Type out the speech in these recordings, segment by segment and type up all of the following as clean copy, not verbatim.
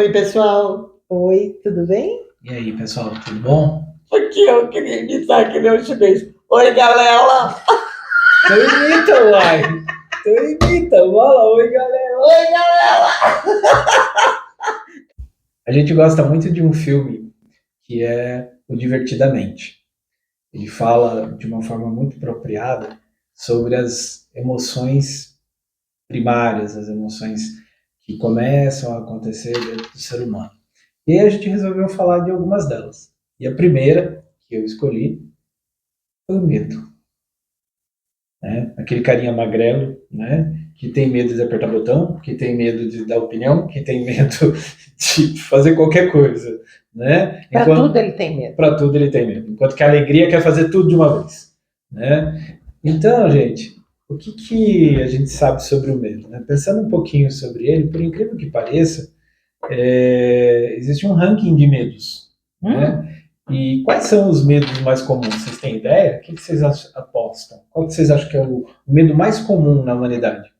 Oi, pessoal. Oi, tudo bem? E aí, pessoal, tudo bom? Porque eu queria imitar que nem o chinês. Oi, galera. Tu imita, uai! Tu imita, bola! Oi, galera! Oi, galera. A gente gosta muito de um filme que é o Divertidamente. Ele fala de uma forma muito apropriada sobre as emoções primárias, as emoções que começam a acontecer dentro do ser humano. E aí a gente resolveu falar de algumas delas. E a primeira que eu escolhi foi o medo. Né? Aquele carinha magrelo, né? Que tem medo de apertar botão, que tem medo de dar opinião, que tem medo de fazer qualquer coisa, né? Para tudo ele tem medo. Para tudo ele tem medo. Enquanto que a alegria quer fazer tudo de uma vez, né? Então, gente, o que a gente sabe sobre o medo? Né? Pensando um pouquinho sobre ele, por incrível que pareça, existe um ranking de medos, né? E quais são os medos mais comuns? Vocês têm ideia? O que vocês apostam? Qual que vocês acham que é o medo mais comum na humanidade?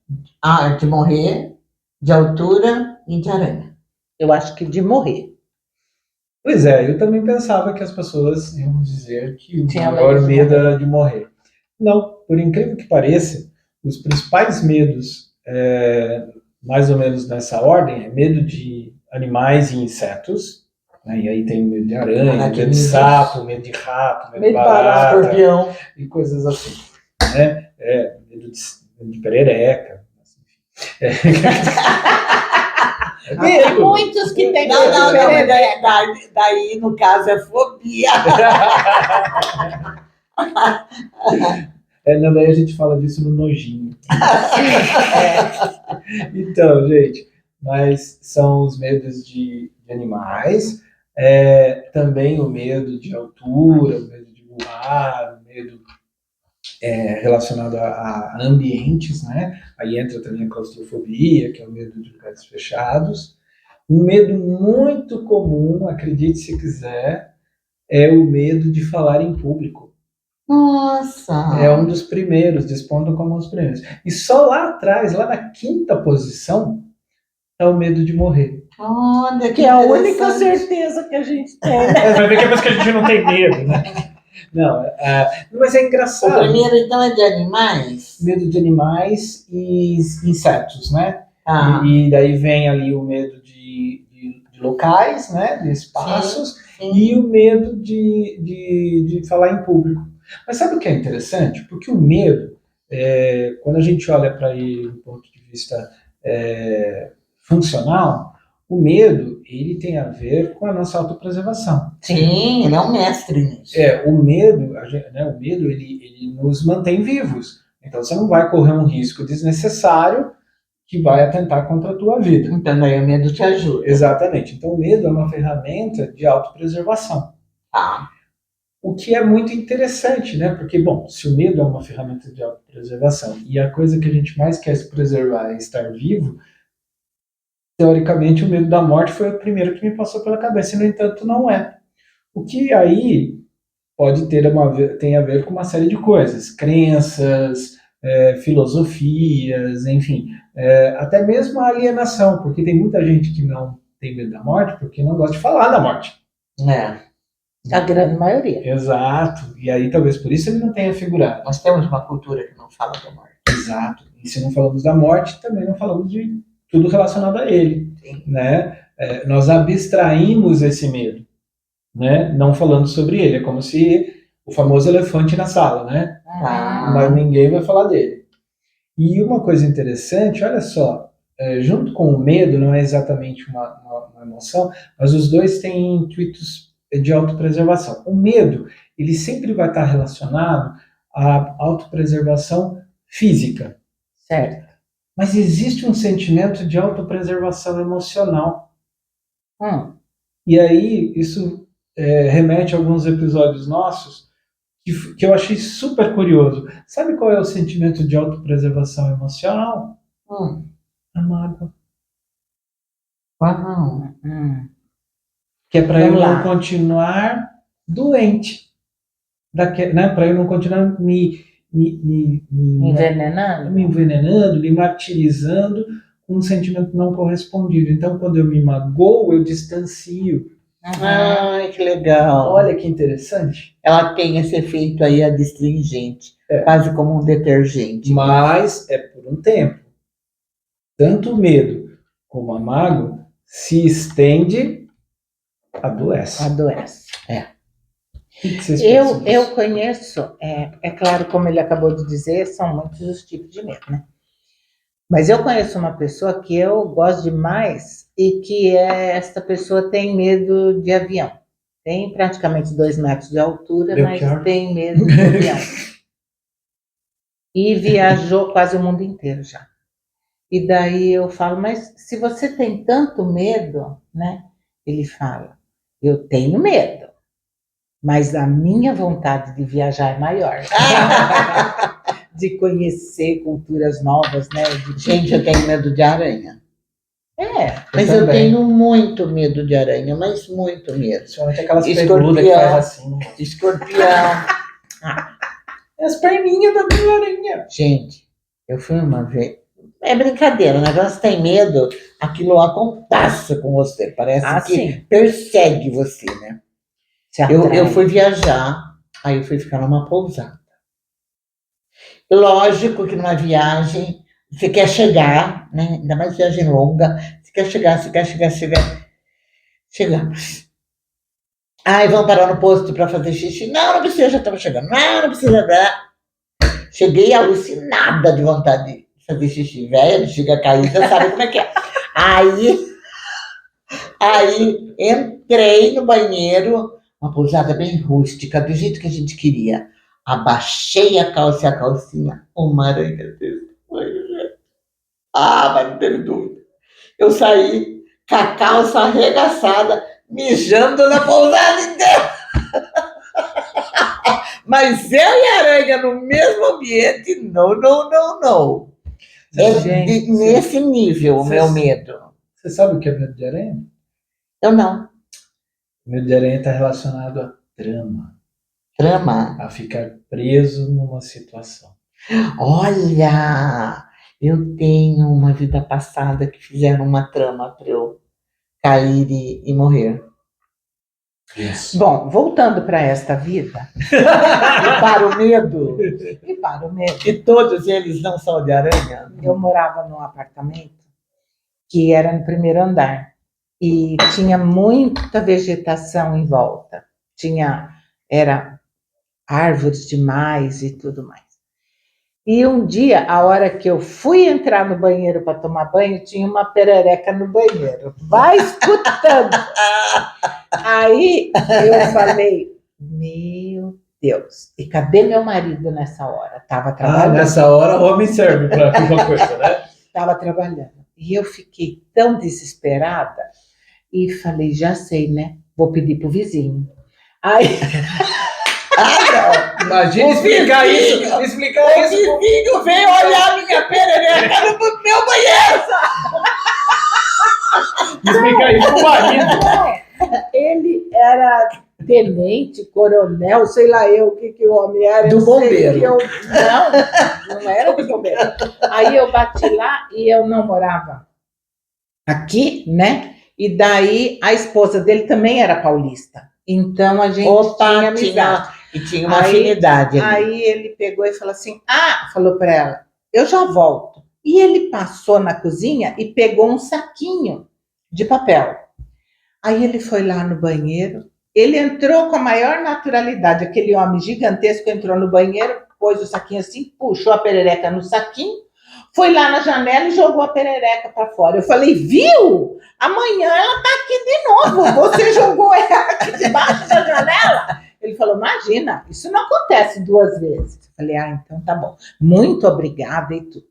De morrer, de altura e de aranha. Eu acho que de morrer. Pois é, eu também pensava que as pessoas iam dizer que o Tinha maior medo de medo morrer. era de morrer. Não, por incrível que pareça, os principais medos, mais ou menos nessa ordem, é medo de animais e insetos, né? E aí tem medo de aranha, medo de sapo, medo de rato, medo de barata, escorpião. e coisas assim, né? Medo de perereca. Tem muitos que têm medo Não, de perereca. daí, no caso, é fobia. Não, daí a gente fala disso no nojinho. Então, gente, mas são os medos de animais, também o medo de altura, o medo de voar, o medo relacionado a ambientes, né? Aí entra também a claustrofobia, que é o medo de lugares fechados. Um medo muito comum, acredite se quiser, é o medo de falar em público. Nossa! É um dos primeiros, despontam como um dos primeiros. E só lá atrás, lá na quinta posição, é o medo de morrer. Olha, que é a única certeza que a gente tem. Vai ver que é por isso que a gente não tem medo, né? Não, mas é engraçado. O primeiro, então, é de animais? Medo de animais e insetos, né? Ah. E daí vem ali o medo de locais, né? De espaços, sim. E o medo de falar em público. Mas sabe o que é interessante? Porque o medo, quando a gente olha para ele do ponto de vista funcional, o medo, ele tem a ver com a nossa autopreservação. Sim, ele é um mestre nisso. O medo, ele nos mantém vivos. Então, você não vai correr um risco desnecessário que vai atentar contra a tua vida. Então, daí o medo te ajuda. Exatamente. Então, o medo é uma ferramenta de autopreservação. O que é muito interessante, né? Porque, bom, se o medo é uma ferramenta de autopreservação e a coisa que a gente mais quer se preservar é estar vivo, teoricamente, o medo da morte foi o primeiro que me passou pela cabeça, e, no entanto, não é. O que aí pode tem a ver com uma série de coisas, crenças, filosofias, enfim, até mesmo a alienação, porque tem muita gente que não tem medo da morte porque não gosta de falar da morte. A grande maioria. Exato, e aí talvez por isso ele não tenha figurado. Nós temos uma cultura que não fala da morte. Exato, e se não falamos da morte, também não falamos de tudo relacionado a ele. Né? Nós abstraímos esse medo. Né? Não falando sobre ele, é como se o famoso elefante na sala, né? Mas ninguém vai falar dele. E uma coisa interessante, olha só, junto com o medo, não é exatamente uma emoção, mas os dois têm intuitos de autopreservação. O medo, ele sempre vai estar relacionado à autopreservação física. Certo. Mas existe um sentimento de autopreservação emocional. E aí, isso remete a alguns episódios nossos que eu achei super curioso. Sabe qual é o sentimento de autopreservação emocional? A mágoa. Que é para eu não continuar doente. Né? Para eu não continuar me envenenando, me martirizando um sentimento não correspondido. Então, quando eu me magoo, eu distancio. Ai, que legal. Olha que interessante. Ela tem esse efeito aí adstringente, quase como um detergente. Mas é por um tempo. Tanto o medo como a mágoa se estende, adoece. Adoece. O que vocês pensam Eu disso? conheço, é claro, como ele acabou de dizer, são muitos os tipos de medo, né? Mas eu conheço uma pessoa que eu gosto demais e que esta pessoa tem medo de avião. Tem praticamente 2 metros de altura, Belchior. mas tem medo de avião. E viajou quase o mundo inteiro já. E daí eu falo, mas se você tem tanto medo, né? Ele fala, eu tenho medo, mas a minha vontade de viajar é maior. De conhecer culturas novas, né? Gente, eu tenho medo de aranha. Mas eu também. tenho muito medo de aranha, mas muito medo. Principalmente aquelas Escorpião. peludas que faz assim. Escorpião. As perninhas da minha aranha. Gente, eu fui uma vez. É brincadeira, né? Quando você tem medo, aquilo acontece com você. Parece que sim. persegue você, né? Eu fui viajar, aí eu fui ficar numa pousada. Lógico que numa viagem, você quer chegar, né? Ainda mais viagem longa, você quer chegar. Chegamos. Ai, vamos parar no posto para fazer xixi. Não precisa, já estamos chegando. Não precisa. Cheguei alucinada de vontade de fazer xixi. Velha, bexiga caída, sabe como é que é? Aí entrei no banheiro, uma pousada bem rústica, do jeito que a gente queria. Abaixei a calça e a calcinha, uma aranha desse tamanho. Mas não teve dúvida. Eu saí com a calça arregaçada, mijando na pousada inteira. Mas eu e a aranha no mesmo ambiente, não. Gente, Nesse nível o meu medo. Você sabe o que é medo de aranha? Eu não. O medo de aranha está relacionado à trama. Trama. A ficar preso numa situação. Olha, eu tenho uma vida passada que fizeram uma trama para eu cair e morrer. Isso. Bom, voltando para esta vida. E para o medo. E E todos eles não são de aranha? eu morava num apartamento que era no primeiro andar e tinha muita vegetação em volta. Era árvores demais e tudo mais. E um dia, a hora que eu fui entrar no banheiro para tomar banho, tinha uma perereca no banheiro. Vai escutando! Aí eu falei, meu Deus, e cadê meu marido nessa hora? Estava trabalhando. Nessa hora o homem serve para alguma coisa, né? Estava trabalhando. E eu fiquei tão desesperada e falei, já sei, né? Vou pedir pro vizinho. Aí... não! Imagina explicar isso. O vizinho veio olhar minha perereca no meu banheiro! Explicar isso pro marido. Ele era tenente, coronel, sei lá o que o homem era. Do bombeiro. Não era do bombeiro. Aí eu bati lá e eu não morava aqui, né? E daí a esposa dele também era paulista. Então a gente tinha amizade. E tinha uma afinidade ali. Aí ele pegou e falou assim, falou para ela, eu já volto. E ele passou na cozinha e pegou um saquinho de papel. Aí ele foi lá no banheiro, ele entrou com a maior naturalidade, aquele homem gigantesco entrou no banheiro, pôs o saquinho assim, puxou a perereca no saquinho, foi lá na janela e jogou a perereca para fora. Eu falei, viu? Amanhã ela tá aqui de novo, você jogou ela aqui debaixo da janela? Ele falou, imagina, isso não acontece 2 vezes. Eu falei, então tá bom, muito obrigada e tudo.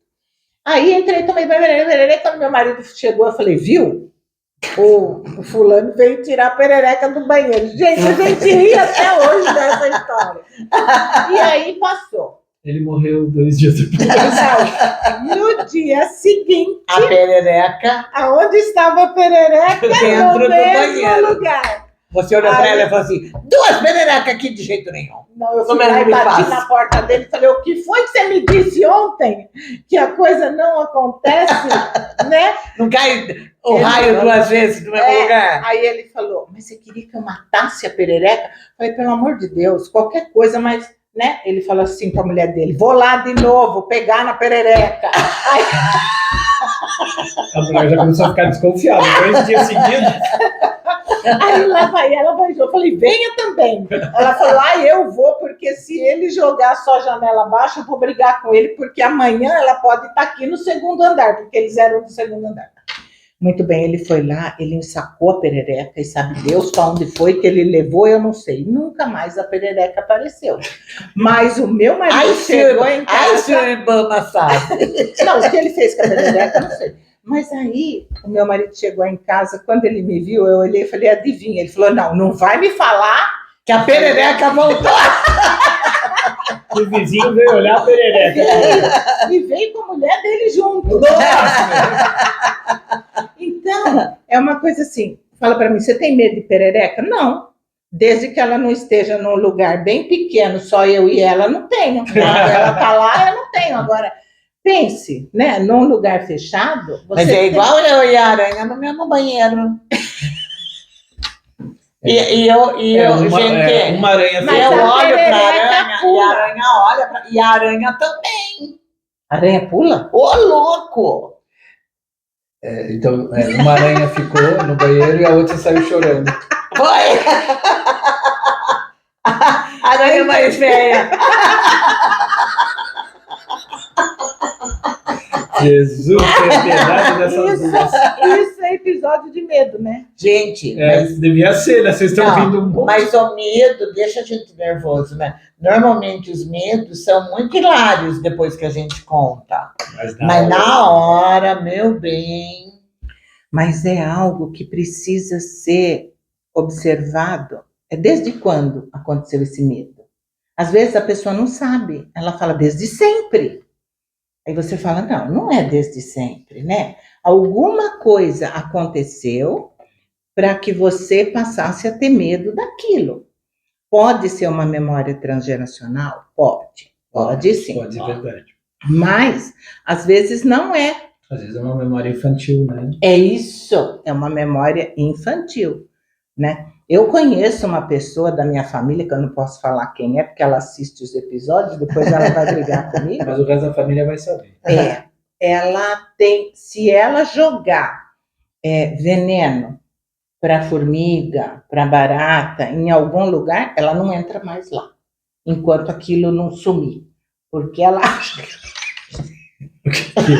Aí entrei, tomei perereca, quando meu marido chegou, eu falei, viu? O fulano veio tirar a perereca do banheiro. Gente, a gente ri até hoje dessa história. E aí passou. Ele morreu 2 dias depois. No dia seguinte, a perereca, aonde estava a perereca? dentro no do mesmo banheiro. lugar. Você olhou pra Aí- ela e falou assim, 2 pererecas aqui de jeito nenhum. Não, eu Como fui é lá que e me bati faz? na porta dele e falei, o que foi que você me disse ontem? Que a coisa não acontece, né? Não cai o Ele raio falou- 2 vezes no mesmo É. lugar? Aí ele falou, mas você queria que eu matasse a perereca? Eu falei, pelo amor de Deus, qualquer coisa, mas, né? Ele falou assim pra mulher dele, vou lá de novo, pegar na perereca. Aí, A mulher já começou a ficar desconfiada. 2 dias seguidos. aí lá vai ela, vai. Eu falei, venha também. Ela falou, eu vou, porque se ele jogar só a janela abaixo, eu vou brigar com ele, porque amanhã ela pode estar aqui no 2º andar, porque eles eram no 2º andar. Muito bem, ele foi lá, ele ensacou a perereca, e sabe Deus para onde foi que ele levou, eu não sei. Nunca mais a perereca apareceu. Mas o meu marido chegou em Ai, casa... seu Ibama sabe. Não, o que ele fez com a perereca, eu não sei. Mas aí, o meu marido chegou em casa, quando ele me viu, eu olhei e falei, adivinha? Ele falou, não vai me falar. Que a perereca voltou. O vizinho veio olhar a perereca. E veio com a mulher dele junto. Nossa! Então, é uma coisa assim, fala para mim, você tem medo de perereca? Não. Desde que ela não esteja num lugar bem pequeno, só eu e ela, não tenho. Quando ela tá lá, eu não tenho. Agora, pense, né? Num lugar fechado, você Mas é igual eu e a aranha no mesmo banheiro. E eu, gente, uma aranha Mas eu a olho pra perereca aranha e pula. a aranha olha e a aranha também. Aranha pula? Ô, louco! Então, uma aranha ficou no banheiro e a outra saiu chorando. Foi! A aranha mais velha. Jesus, tem piedade dessas duas. Isso é episódio de medo, né? Gente, Devia ser, né? Vocês estão Não, vindo um pouco. mas o medo deixa a gente nervoso, né? Normalmente os medos são muito hilários depois que a gente conta. Mas na hora, meu bem. Mas é algo que precisa ser observado. É desde quando aconteceu esse medo? Às vezes a pessoa não sabe, ela fala desde sempre. Aí você fala, não é desde sempre, né? Alguma coisa aconteceu para que você passasse a ter medo daquilo. Pode ser uma memória transgeracional? Pode sim. Pode, é verdade. Mas, às vezes, não é. Às vezes é uma memória infantil, né? É isso, é uma memória infantil, né? Eu conheço uma pessoa da minha família, que eu não posso falar quem é, porque ela assiste os episódios, depois ela vai brigar comigo. Mas o resto da família vai saber. Ela tem, se ela jogar veneno para formiga, para barata, em algum lugar, ela não entra mais lá, enquanto aquilo não sumir, porque ela acha Que é?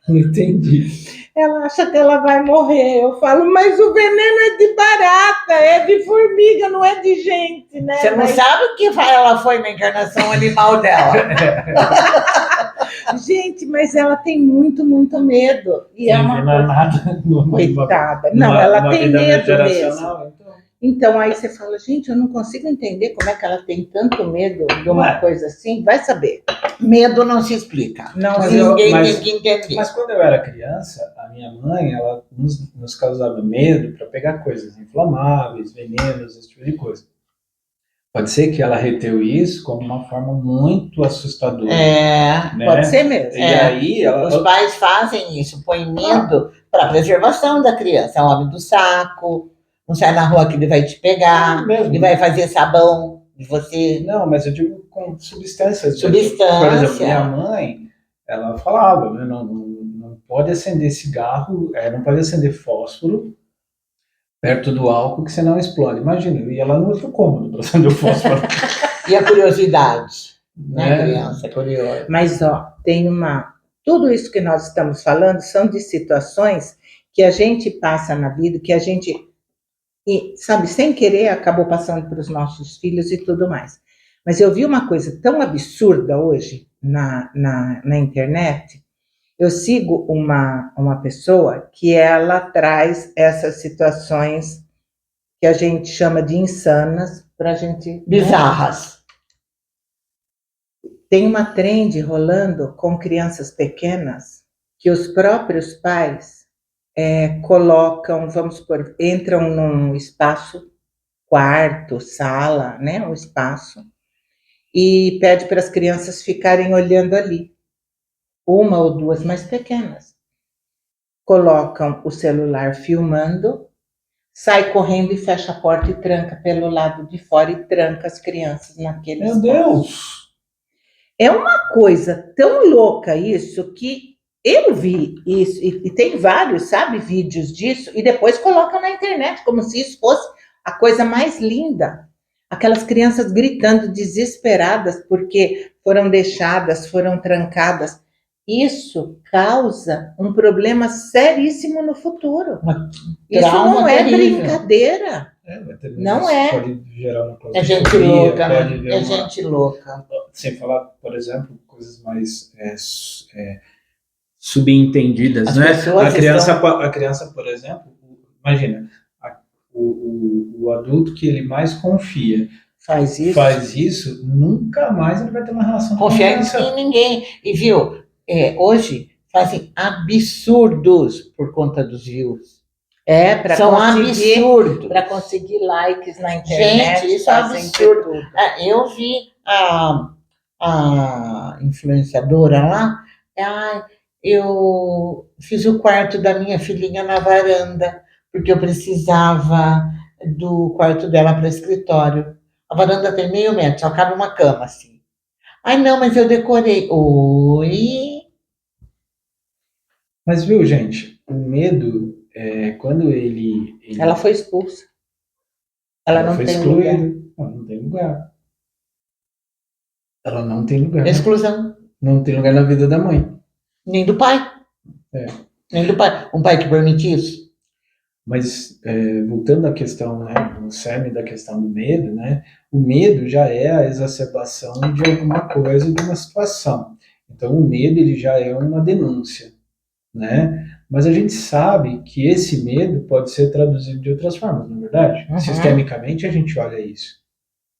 Não entendi. Ela acha que ela vai morrer. Eu falo, mas o veneno é de barata, é de formiga, não é de gente, né? Você não sabe o que ela foi na encarnação animal dela. Gente, mas ela tem muito, muito medo. E é uma não é nada. coitada. Não, ela tem medo mesmo. Então. Então aí você fala, gente, eu não consigo entender como é que ela tem tanto medo de uma coisa assim. Vai saber. Medo não se explica. Não, Ninguém tem que entender. Mas quando eu era criança, a minha mãe, ela nos causava medo para pegar coisas inflamáveis, venenos, esse tipo de coisa. Pode ser que ela reteu isso como uma forma muito assustadora. Né? Pode ser mesmo. E aí Os pais fazem isso, põem medo para preservação da criança. É o homem do saco, não sai na rua que ele vai te pegar, ele vai fazer sabão de você. Não, mas eu digo com substâncias. Substância. Por exemplo, minha mãe, ela falava, né, não pode acender cigarro, não pode acender fósforo perto do álcool que você não explode. Imagina, eu ia lá no outro cômodo para acender o fósforo. E a curiosidade, né, criança? É curiosa. Mas, tem tudo isso que nós estamos falando são de situações que a gente passa na vida, que a gente, sabe, sem querer, acabou passando para os nossos filhos e tudo mais. Mas eu vi uma coisa tão absurda hoje na internet. Eu sigo uma pessoa que ela traz essas situações que a gente chama de insanas para a gente... Bizarras. Tem uma trend rolando com crianças pequenas que os próprios pais colocam, vamos supor, entram num espaço, quarto, sala, né, um espaço, e pede para as crianças ficarem olhando ali, uma ou duas mais pequenas. Colocam o celular filmando, sai correndo e fecha a porta e tranca pelo lado de fora e tranca as crianças naquele Meu espaço. Deus! É uma coisa tão louca isso que eu vi isso, e tem vários, sabe, vídeos disso, e depois colocam na internet, como se isso fosse a coisa mais linda. Aquelas crianças gritando desesperadas porque foram deixadas, foram trancadas. Isso causa um problema seríssimo no futuro. Isso Trauma não é terrível. brincadeira. Mas também Não isso é. pode gerar uma É gente claustrofobia, louca, pode né? ver É uma... gente louca. Sem falar, por exemplo, coisas mais subentendidas, As né? pessoas A criança, por exemplo, imagina, o adulto que ele mais confia Faz isso. faz isso, nunca mais ele vai ter uma relação de Confiar confiança. em ninguém. E viu, hoje fazem absurdos por conta dos views. Para São conseguir, absurdos. para conseguir likes na internet. Gente, isso é fazem de absurdo. tudo. Eu vi a influenciadora lá, eu fiz o quarto da minha filhinha na varanda, porque eu precisava do quarto dela para escritório. A varanda tem meio metro, só cabe uma cama, assim. Ai, não, mas eu decorei. Oi? Mas viu, gente, o medo, quando ele Ela foi expulsa. Ela não foi tem excluída, lugar. não tem lugar. Ela não tem lugar. Exclusão. Não tem lugar na vida da mãe. Nem do pai. É. Nem do pai. Um pai que permite isso. Mas, voltando à questão, né, o cerne da questão do medo, né, o medo já é a exacerbação de alguma coisa, de uma situação. Então, o medo ele já é uma denúncia, né? Mas a gente sabe que esse medo pode ser traduzido de outras formas, não é verdade? Uhum. Sistemicamente, a gente olha isso.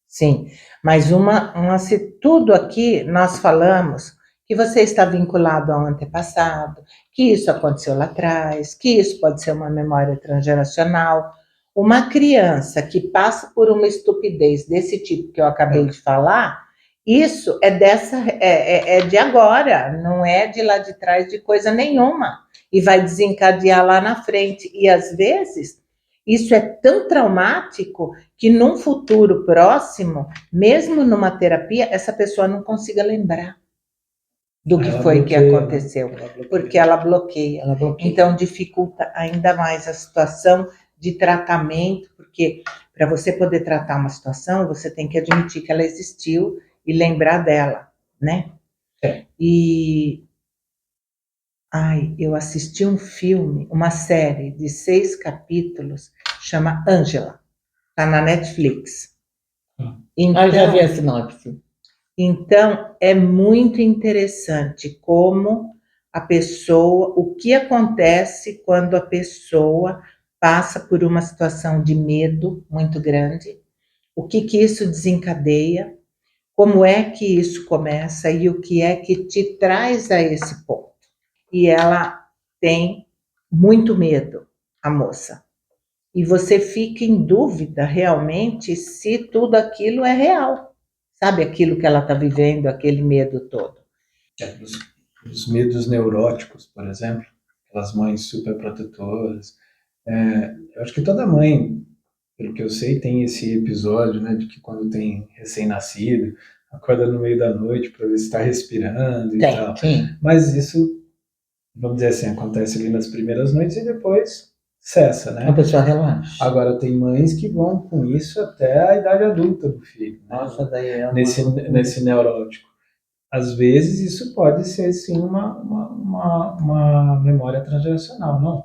Sim, mas se tudo aqui nós falamos que você está vinculado ao antepassado, que isso aconteceu lá atrás, que isso pode ser uma memória transgeracional. Uma criança que passa por uma estupidez desse tipo que eu acabei de falar, isso é de agora, não é de lá de trás de coisa nenhuma, e vai desencadear lá na frente. E às vezes isso é tão traumático que num futuro próximo, mesmo numa terapia, essa pessoa não consiga lembrar do que foi que aconteceu, porque ela bloqueia. Então dificulta ainda mais a situação de tratamento, porque para você poder tratar uma situação, você tem que admitir que ela existiu e lembrar dela, né? Eu assisti um filme, uma série de 6 capítulos, chama Ângela, tá na Netflix. Então, já vi a sinopse. Então, é muito interessante como o que acontece quando a pessoa passa por uma situação de medo muito grande, o que isso desencadeia, como é que isso começa e o que é que te traz a esse ponto. E ela tem muito medo, a moça. E você fica em dúvida realmente se tudo aquilo é real. Sabe aquilo que ela está vivendo, aquele medo todo. Os medos neuróticos, por exemplo, aquelas mães super protetoras. Eu acho que toda mãe, pelo que eu sei, tem esse episódio, né, de que quando tem recém-nascido, acorda no meio da noite para ver se está respirando e tal. Sim. Mas isso, vamos dizer assim, acontece ali nas primeiras noites e depois cessa, né? A pessoa relaxa. Agora, tem mães que vão com isso até a idade adulta do filho. Nossa, né? daí é nesse neurótico. Às vezes, isso pode ser, sim, uma memória transgeracional, não?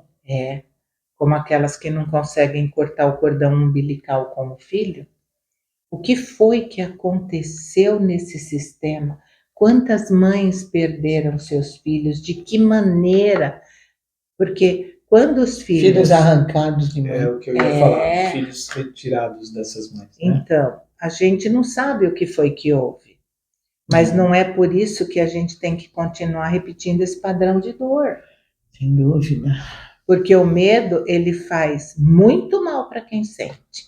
Como aquelas que não conseguem cortar o cordão umbilical com o filho. O que foi que aconteceu nesse sistema? Quantas mães perderam seus filhos? De que maneira? Porque quando os filhos arrancados de mãe. É o que eu ia falar, filhos retirados dessas mães. Né? Então, a gente não sabe o que foi que houve. Mas não é por isso que a gente tem que continuar repetindo esse padrão de dor. Sem dúvida. Porque o medo, ele faz muito mal para quem sente,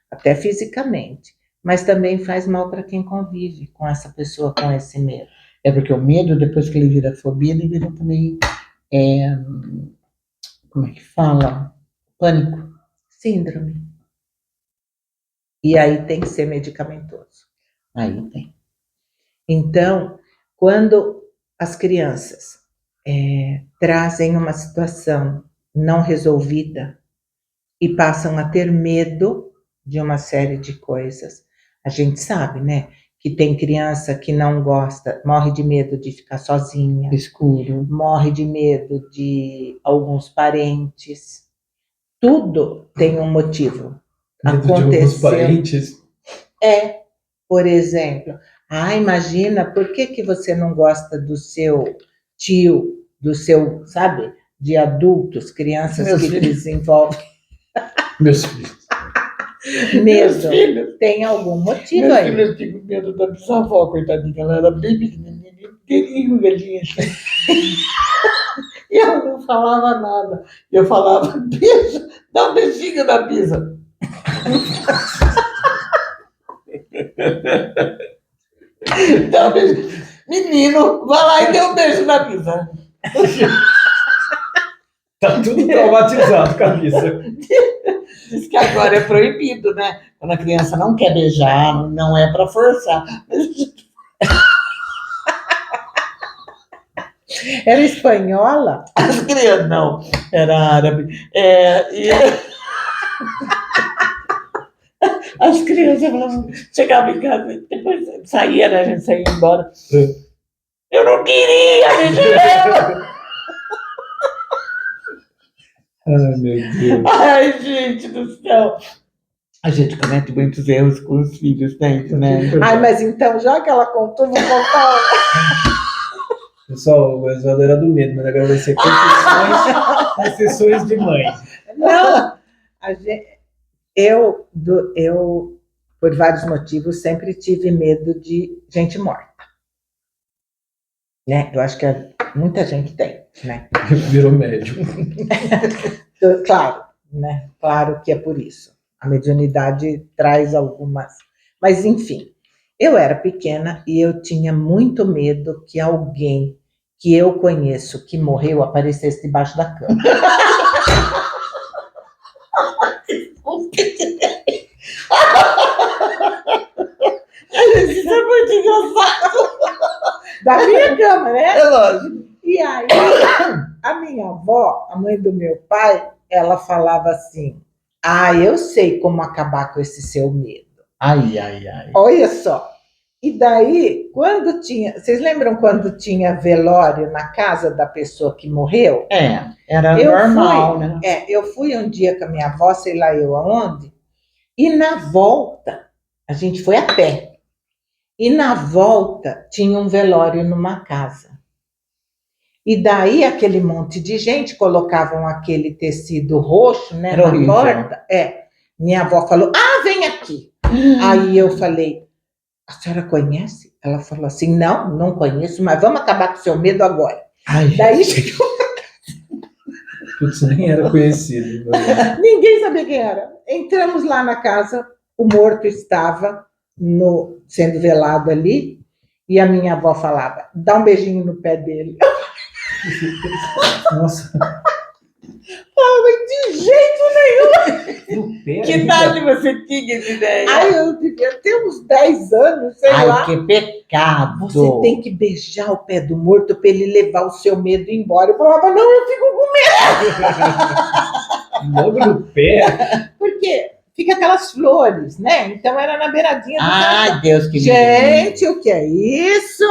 até fisicamente, mas também faz mal para quem convive com essa pessoa com esse medo. É porque o medo, depois que ele vira fobia, ele vira também, como é que fala? Pânico. Síndrome. E aí tem que ser medicamentoso. Aí tem. Então, quando as crianças trazem uma situação não resolvida e passam a ter medo de uma série de coisas, a gente sabe, né? Que tem criança que não gosta, morre de medo de ficar sozinha, Escuro. morre de medo de alguns parentes. Tudo tem um motivo. Medo de alguns parentes. Por exemplo, imagina, por que você não gosta do seu tio, do seu, sabe, de adultos, crianças Meus que filhos. desenvolvem Meus filhos. Meus medo? filhos. Tem algum motivo Meus aí. filhos tinham medo da bisavó, coitadinha. Ela era bem pequenininha, inteirinho, galinha assim. E ela não falava nada. Eu falava, beijo, dá um beijinho na Bisa. Dá um beijo. Menino, vai lá e dê um beijo na Bisa. Tá tudo traumatizado com a Bisa. Diz que agora é proibido, né? Quando a criança não quer beijar, não é para forçar. Era espanhola? As crianças, não, era árabe. As crianças falavam, chegavam em casa, depois saía, né? A gente saía embora. Eu não queria beijar ela! Ai, meu Deus. Ai, gente do céu! A gente comete muitos erros com os filhos, né? Mas então, já que ela contou, vou contar. Pessoal, o Oswaldo era do medo, mas agora vai ser confissões de mãe. Não, eu, por vários motivos, sempre tive medo de gente morta. Né? Eu acho que muita gente tem, né? Virou médium. Claro, né? Claro que é por isso. A mediunidade traz algumas... Mas, enfim, eu era pequena e eu tinha muito medo que alguém que eu conheço que morreu aparecesse debaixo da cama. Isso é muito engraçado. Da minha cama, né? É lógico. E aí, a minha avó, a mãe do meu pai, ela falava assim, eu sei como acabar com esse seu medo. Ai, ai, ai. Olha só. E daí, quando tinha... Vocês lembram quando tinha velório na casa da pessoa que morreu? Era normal, né? Eu fui um dia com a minha avó, sei lá eu aonde, e na volta, a gente foi a pé. E na volta tinha um velório numa casa. E daí aquele monte de gente colocavam aquele tecido roxo, né, Era na horrível. porta. Minha avó falou, vem aqui. Aí eu falei, a senhora conhece? Ela falou assim, não conheço, mas vamos acabar com o seu medo agora. Ai, Daí chegou, Putz, nem era conhecido. ninguém sabia quem era. Entramos lá na casa, o morto estava sendo velado ali, e a minha avó falava, dá um beijinho no pé dele. Nossa. De jeito nenhum. que idade você tinha de ideia? Eu devia ter uns 10 anos, sei lá. Que pecado. Você tem que beijar o pé do morto para ele levar o seu medo embora. Eu falava, não, eu fico com Logo no pé. Porque fica aquelas flores, né? Então era na beiradinha do caixão. Deus que me Gente, o que é isso?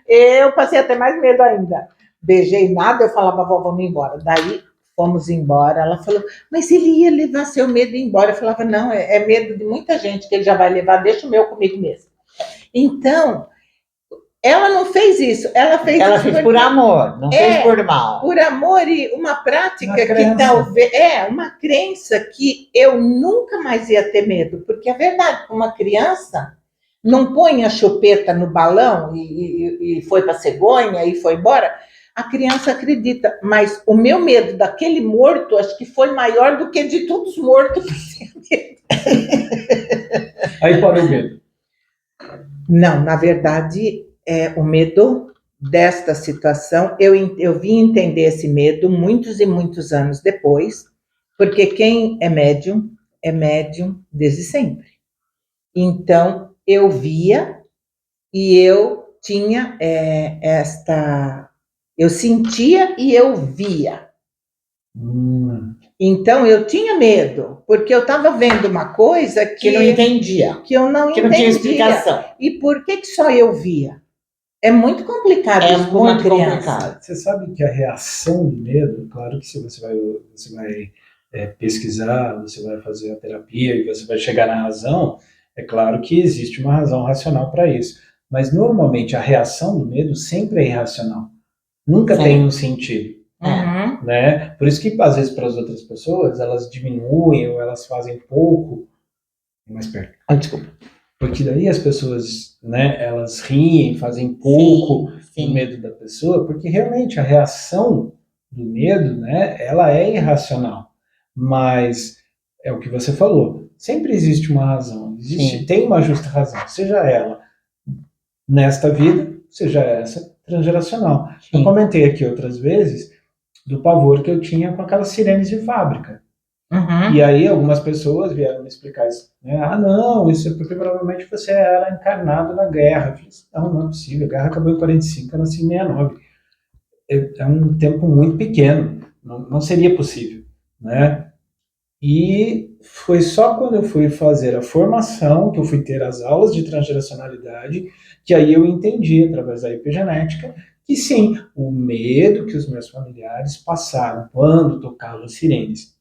Eu passei até mais medo ainda. Beijei nada, eu falava, vó, vamos embora. Daí fomos embora. Ela falou, mas ele ia levar seu medo embora. Eu falava, não, é medo de muita gente que ele já vai levar, deixa o meu comigo mesmo. Então, ela não fez isso. Ela fez por amor, não fez por mal. Por amor e uma prática Uma que crença. talvez... uma crença que eu nunca mais ia ter medo. Porque é verdade, uma criança não põe a chupeta no balão e foi para cegonha e foi embora. a criança acredita. Mas o meu medo daquele morto, acho que foi maior do que de todos os mortos. Aí parou o medo. Não, na verdade, o medo desta situação, eu vim entender esse medo muitos e muitos anos depois, porque quem é médium desde sempre. Então, eu via e eu tinha eu sentia e eu via. Então, eu tinha medo, porque eu estava vendo uma coisa Que não entendia. que eu não Que entendia. não tinha explicação. E por que só eu via? É muito complicado É isso com uma muito criança. complicado. Você sabe que a reação do medo, claro que se você vai pesquisar, você vai fazer a terapia e você vai chegar na razão, é claro que existe uma razão racional para isso. Mas normalmente a reação do medo sempre é irracional. Nunca Sim. tem um sentido. Uhum. Né? Por isso que às vezes para as outras pessoas elas diminuem ou elas fazem pouco mais perto. Desculpa. Porque daí as pessoas, né, elas riem, fazem pouco do medo da pessoa, porque realmente a reação do medo, né, ela é irracional. Mas é o que você falou, sempre existe uma razão, tem uma justa razão, seja ela nesta vida, seja essa transgeracional. Sim. Eu comentei aqui outras vezes do pavor que eu tinha com aquelas sirenes de fábrica. Uhum. E aí algumas pessoas vieram me explicar isso. Né? Não, isso é porque provavelmente você era encarnado na guerra. Eu falei assim, não é possível. A guerra acabou em 45, eu nasci em 69. É um tempo muito pequeno. Não seria possível. Né? E foi só quando eu fui fazer a formação, que eu fui ter as aulas de transgeracionalidade, que aí eu entendi, através da epigenética, que sim, o medo que os meus familiares passaram quando tocavam sirenes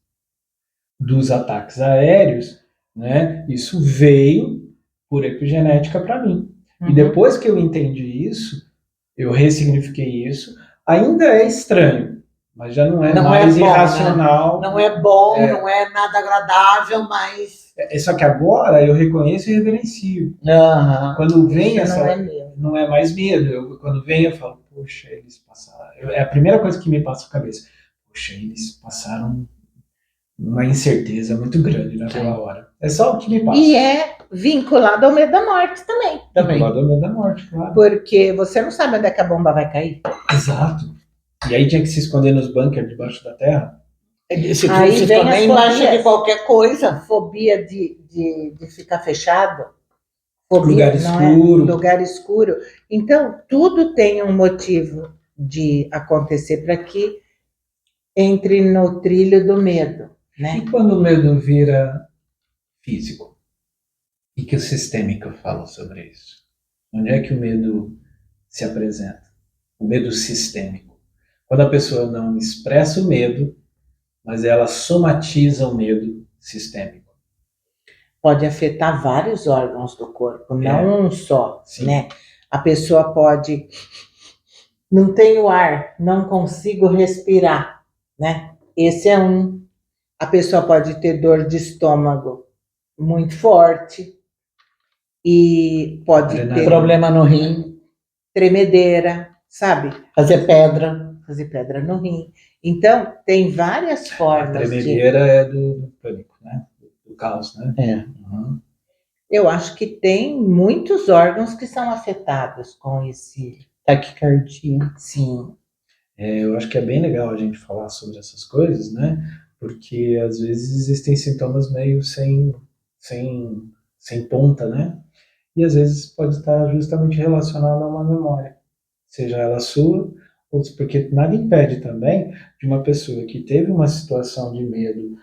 dos ataques aéreos, né, isso veio por epigenética para mim. Uhum. E depois que eu entendi isso, eu ressignifiquei isso, ainda é estranho, mas já não é mais bom, irracional. Né? Não é bom, não é nada agradável, mas... Só que agora eu reconheço e reverencio. Uhum. Quando vem Isso essa... Não é mais medo. Quando vem eu falo, poxa, eles passaram... É a primeira coisa que me passa na cabeça. Poxa, eles passaram uma incerteza muito grande naquela hora. É só o que me passa. E é vinculado ao medo da morte também. Vinculado ao medo da morte, claro. Porque você não sabe onde é que a bomba vai cair. Exato. E aí tinha que se esconder nos bunkers debaixo da terra. Se esconder embaixo de qualquer coisa. Fobia de ficar fechado. Fobia, Lugar escuro. Lugar escuro. Então, tudo tem um motivo de acontecer para que entre no trilho do medo. Né? E quando o medo vira físico? E que o sistêmico fala sobre isso? Onde é que o medo se apresenta? O medo sistêmico. Quando a pessoa não expressa o medo, mas ela somatiza o medo sistêmico. Pode afetar vários órgãos do corpo, não um só. Sim. Né? A pessoa pode... Não tenho ar, não consigo respirar. Né? Esse é um... A pessoa pode ter dor de estômago muito forte e pode ter problema no rim, tremedeira, sabe? Fazer pedra no rim. Então, tem várias formas. A tremedeira é do pânico, né? Do caos, né? Uhum. Eu acho que tem muitos órgãos que são afetados com esse taquicardia. Sim. Eu acho que é bem legal a gente falar sobre essas coisas, né? Porque às vezes existem sintomas meio sem ponta, né? E às vezes pode estar justamente relacionado a uma memória, seja ela sua, ou porque nada impede também de uma pessoa que teve uma situação de medo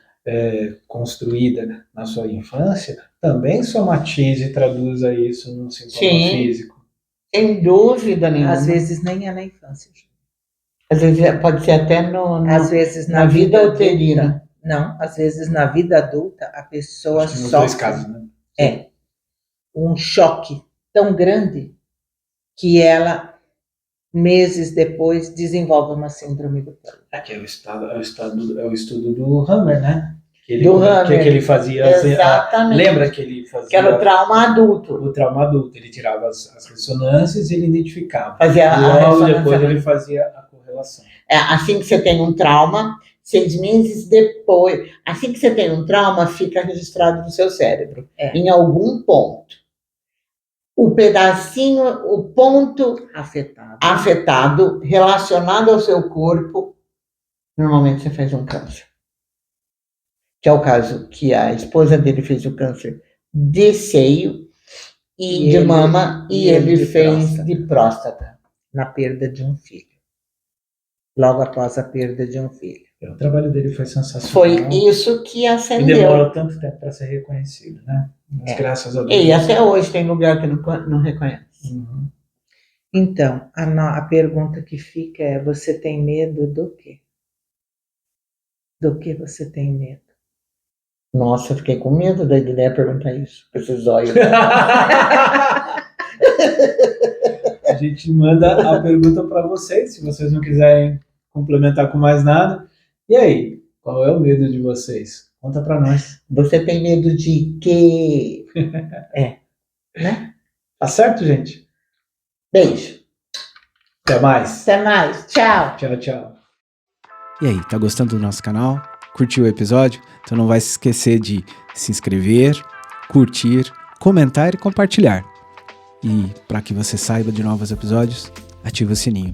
construída na sua infância, também somatize e traduza isso num sintoma físico. Sem dúvida nenhuma. Às vezes nem é na infância. Às vezes pode ser até às vezes na vida uterina. Não, às vezes na vida adulta a pessoa sofre. Nos dois casos, né? Um choque tão grande que ela, meses depois, desenvolve uma síndrome do pânico. Que é o estudo do Hammer, né? Que ele fazia. Exatamente. Lembra que ele fazia. Que era o trauma adulto. O trauma adulto. Ele tirava as ressonâncias e ele identificava. Fazia e logo depois ele fazia a correlação. situação. Assim que você tem um trauma, 6 meses depois, assim que você tem um trauma, fica registrado no seu cérebro, em algum ponto. O pedacinho, o ponto afetado, relacionado ao seu corpo, normalmente você fez um câncer. Que é o caso que a esposa dele fez o câncer de seio e de mama, e ele fez de próstata. Na perda de um filho. Logo após a perda de um filho. O trabalho dele foi sensacional. Foi isso que acendeu. E demorou tanto tempo para ser reconhecido, né? Mas graças a Deus. E até hoje tem lugar que não reconhece. Uhum. Então, a pergunta que fica é: você tem medo do quê? Do que você tem medo? Nossa, eu fiquei com medo da Edilé perguntar isso, com esses olhos. A gente manda a pergunta para vocês, se vocês não quiserem complementar com mais nada. E aí, qual é o medo de vocês? Conta para nós. Você tem medo de quê? Né? Tá certo, gente? Beijo. Até mais. Até mais. Tchau. Tchau, tchau. E aí, tá gostando do nosso canal? Curtiu o episódio? Então não vai se esquecer de se inscrever, curtir, comentar e compartilhar. E para que você saiba de novos episódios, ativa o sininho.